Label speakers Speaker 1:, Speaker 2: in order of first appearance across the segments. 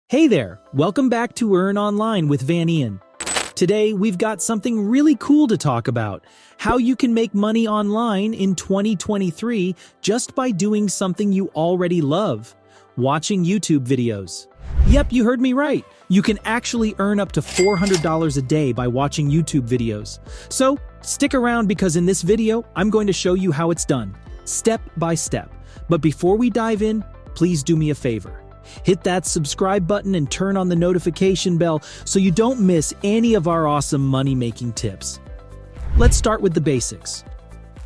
Speaker 1: Hey there, welcome back to Earn Online with Van Ian. Today, we've got something really cool to talk about, how you can make money online in 2023 just by doing something you already love, watching YouTube videos. Yep, you heard me right. You can actually earn up to $400 a day by watching YouTube videos. So, stick around because in this video, I'm going to show you how it's done, step by step. But before we dive in, please do me a favor. Hit that subscribe button and turn on the notification bell so you don't miss any of our awesome money-making tips. Let's start with the basics.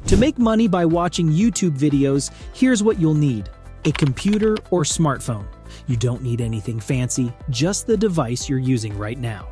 Speaker 1: To make money by watching YouTube videos, here's what you'll need: a computer or smartphone. You don't need anything fancy, just the device you're using right now.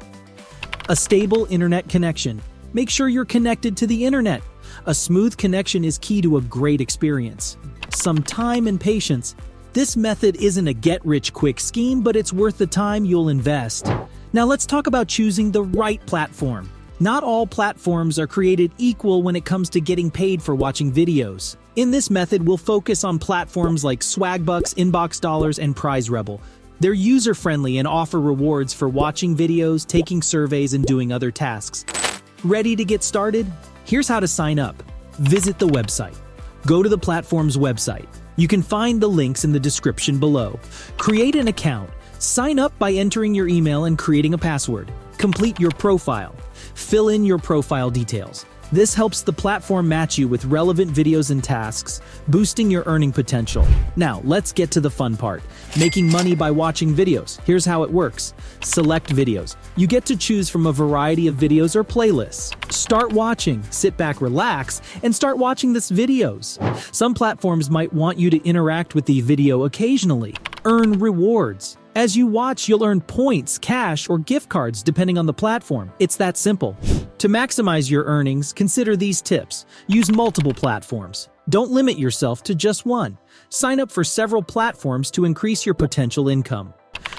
Speaker 1: A stable internet connection. Make sure you're connected to the internet. A smooth connection is key to a great experience. Some time and patience. This method isn't a get-rich-quick scheme, but it's worth the time you'll invest. Now let's talk about choosing the right platform. Not all platforms are created equal when it comes to getting paid for watching videos. In this method, we'll focus on platforms like Swagbucks, Inbox Dollars, and Prize Rebel. They're user-friendly and offer rewards for watching videos, taking surveys, and doing other tasks. Ready to get started? Here's how to sign up. Visit the website. Go to the platform's website. You can find the links in the description below. Create an account. Sign up by entering your email and creating a password. Complete your profile. Fill in your profile details. This helps the platform match you with relevant videos and tasks, boosting your earning potential. Now, let's get to the fun part, making money by watching videos. Here's how it works. Select videos. You get to choose from a variety of videos or playlists. Start watching, sit back, relax, and start watching these videos. Some platforms might want you to interact with the video occasionally. Earn rewards. As you watch, you'll earn points, cash, or gift cards depending on the platform. It's that simple. To maximize your earnings, consider these tips. Use multiple platforms. Don't limit yourself to just one. Sign up for several platforms to increase your potential income.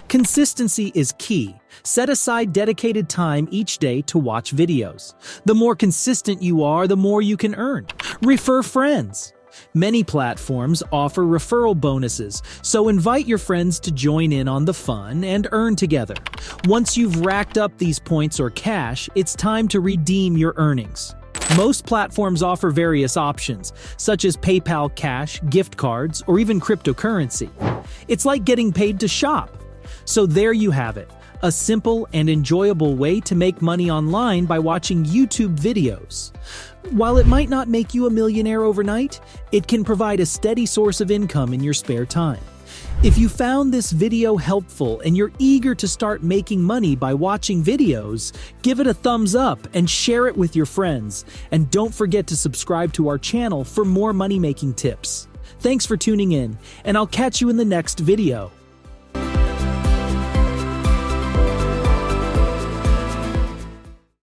Speaker 1: Consistency is key. Set aside dedicated time each day to watch videos. The more consistent you are, the more you can earn. Refer friends. Many platforms offer referral bonuses, so invite your friends to join in on the fun and earn together. Once you've racked up these points or cash, it's time to redeem your earnings. Most platforms offer various options, such as PayPal Cash, gift cards, or even cryptocurrency. It's like getting paid to shop. So there you have it. A simple and enjoyable way to make money online by watching YouTube videos. While it might not make you a millionaire overnight, it can provide a steady source of income in your spare time. If you found this video helpful and you're eager to start making money by watching videos, give it a thumbs up and share it with your friends. And don't forget to subscribe to our channel for more money-making tips. Thanks for tuning in, and I'll catch you in the next video.